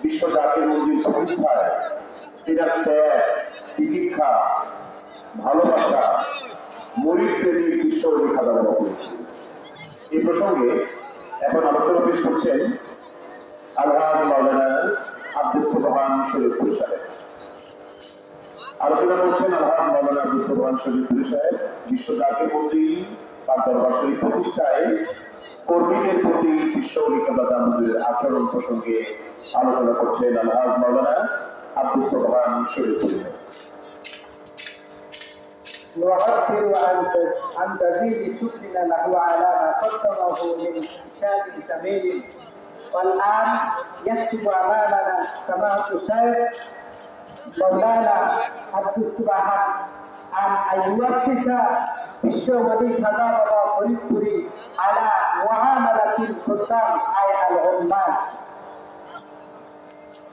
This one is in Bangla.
বিশ্ব জাতীয় মন্দির প্রতিষ্ঠায় এরা ত্যাগ, তিতিক্ষা, ভালোবাসা, মরিদ প্রেমীর বিশ্ব রেখা ব্যবহার করেছে। এই প্রসঙ্গে এখন আলোচনা পেশ করছেন আলহাজ মাওলানা আব্দুল সোবহান শরীফপুর সাহেব। আলোচনা করছেন আলহাজ মাওলানা আব্দুল সোবহান শরীফপুর সাহেব বিশ্ব জাতীয় মন্দির তার দরবার শরীফ প্রতিষ্ঠায় কর্মীদের প্রতি বিশ্ব ঐক্যবাদী মন্দিরের আচরণ প্রসঙ্গে আলোচনা করছেন আলহাজ মাওলানা আব্দুল সোবহান শরীফপুর সাহেব। نعبر عن جزيل شكرنا له على ما قدمه من كتاب جميل. والآن يكتب أمامنا سماحة الشيخ مولانا عبد السبحان أن يوفق بالشغل كذا وفريق على معاملة الخدام أي العمال.